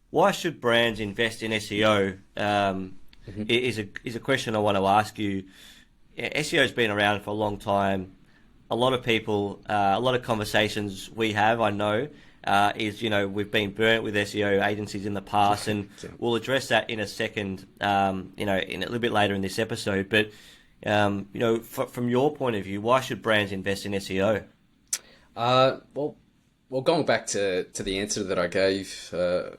Why should brands invest in SEO? Is a question I want to ask you. SEO has been around for a long time. A lot of people, a lot of conversations we have, I know, is, we've been burnt with SEO agencies in the past, and we'll address that in a second, in a little bit later in this episode. But, from your point of view, why should brands invest in SEO? Well, going back to the answer that I gave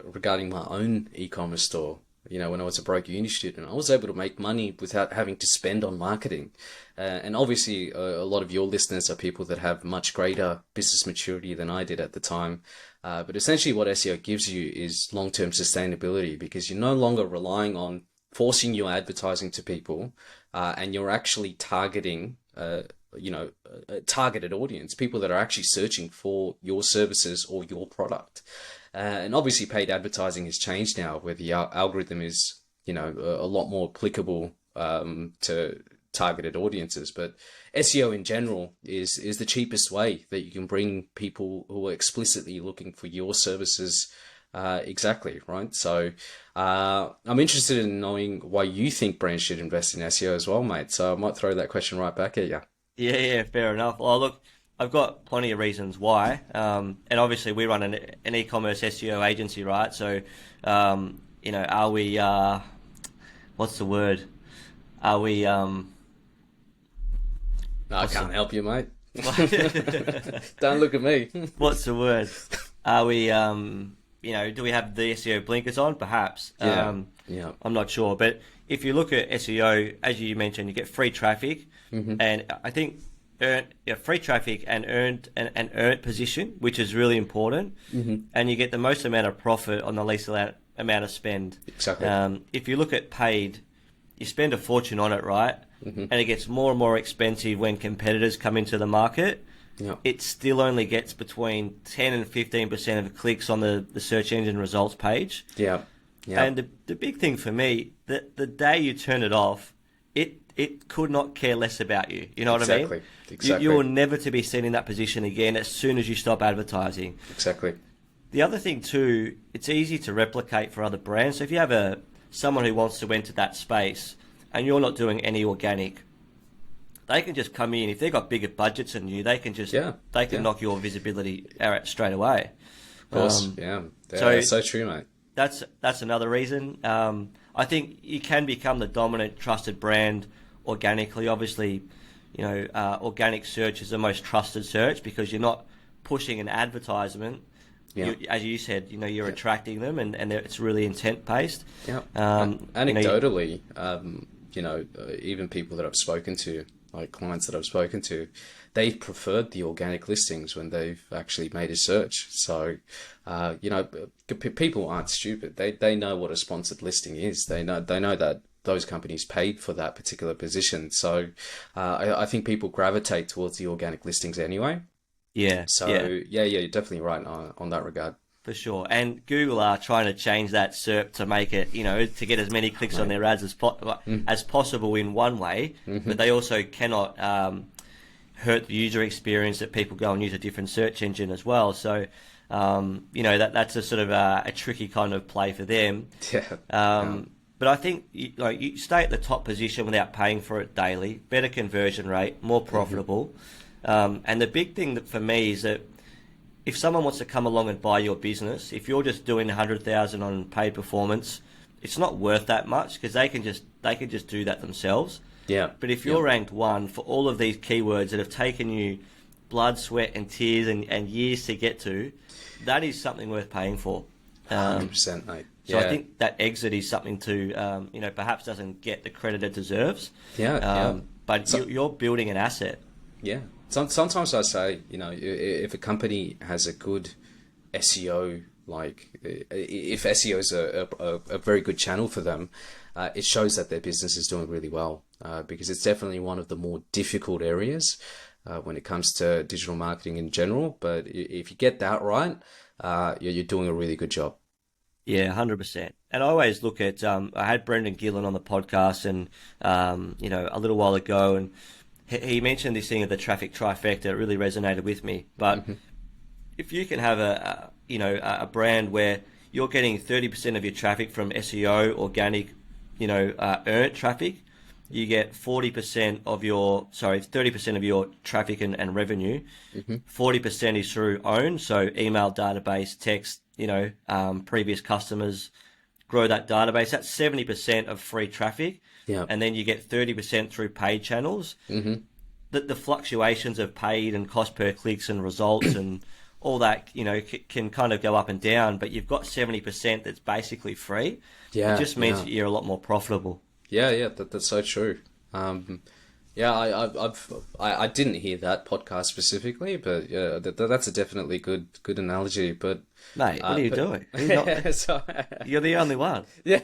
regarding my own e-commerce store, when I was a broke uni student, I was able to make money without having to spend on marketing. And obviously, a lot of your listeners are people that have much greater business maturity than I did at the time. But essentially what SEO gives you is long-term sustainability, because you're no longer relying on forcing your advertising to people, and you're actually targeting a targeted audience, people that are actually searching for your services or your product. And obviously paid advertising has changed now, where the algorithm is, a lot more applicable to targeted audiences. But SEO in general is the cheapest way that you can bring people who are explicitly looking for your services exactly, right? So I'm interested in knowing why you think brands should invest in SEO as well, mate. So I might throw that question right back at you. Yeah, fair enough. Well, look, I've got plenty of reasons why. And obviously we run an e-commerce SEO agency, right? So, are we, what's the word? Are we, No, I can't help you, mate. Don't look at me. What's the word? Are we, do we have the SEO blinkers on? Perhaps. Yeah. I'm not sure. But if you look at SEO, as you mentioned, you get free traffic. And I think free traffic and earned position, which is really important. And you get the most amount of profit on the least amount of spend. Exactly. If you look at paid, you spend a fortune on it, right? And it gets more and more expensive when competitors come into the market. Yeah. It still only gets between 10 and 15% of clicks on the search engine results page. Yeah. And the big thing for me, the day you turn it off, it could not care less about you. You know what I mean? Exactly. You're never to be seen in that position again as soon as you stop advertising. Exactly. The other thing too, it's easy to replicate for other brands. So if you have someone who wants to enter that space and you're not doing any organic, they can just come in. If they've got bigger budgets than you, they can knock your visibility out straight away. Of course, so true, mate. That's another reason. I think you can become the dominant trusted brand organically. Obviously, organic search is the most trusted search because you're not pushing an advertisement. Yeah. As you said, you're attracting them, and it's really intent based. Yeah. Anecdotally, even people that I've spoken to, like clients that I've spoken to, they've preferred the organic listings when they've actually made a search. So, people aren't stupid. They know what a sponsored listing is. They know that those companies paid for that particular position. So, I think people gravitate towards the organic listings anyway. Yeah. So, yeah, you're definitely right on that regard. For sure. And Google are trying to change that SERP to make it, to get as many clicks on their ads as possible in one way, but they also cannot hurt the user experience that people go and use a different search engine as well. So, that's a sort of a tricky kind of play for them. But I think you stay at the top position without paying for it daily, better conversion rate, more profitable. And the big thing for me is that if someone wants to come along and buy your business, if you're just doing 100,000 on paid performance, it's not worth that much because they can just do that themselves. Yeah. But if you're ranked one for all of these keywords that have taken you blood, sweat, and tears and years to get to, that is something worth paying for. 100%, mate. So I think that exit is something to, perhaps doesn't get the credit it deserves. But you're building an asset. Yeah. Sometimes I say, if a company has a good SEO, like if SEO is a very good channel for them, it shows that their business is doing really well, because it's definitely one of the more difficult areas when it comes to digital marketing in general. But if you get that right, you're doing a really good job. Yeah, 100%. And I always look at, I had Brendan Gillen on the podcast and, a little while ago, and he mentioned this thing of the traffic trifecta. It really resonated with me. But if you can have a brand where you're getting 30% of your traffic from SEO, organic, earned traffic. You get 30% of your traffic and revenue. 40% is through own, so email database, text, previous customers, grow that database. That's 70% of free traffic. Yeah. And then you get 30% through paid channels. The fluctuations of paid and cost per clicks and results and all that, can kind of go up and down, but you've got 70% that's basically free. Yeah. It just means that you're a lot more profitable. Yeah, that's so true. I didn't hear that podcast specifically, but yeah, that's a definitely good analogy. But mate, what are you doing? You're the only one. Yeah.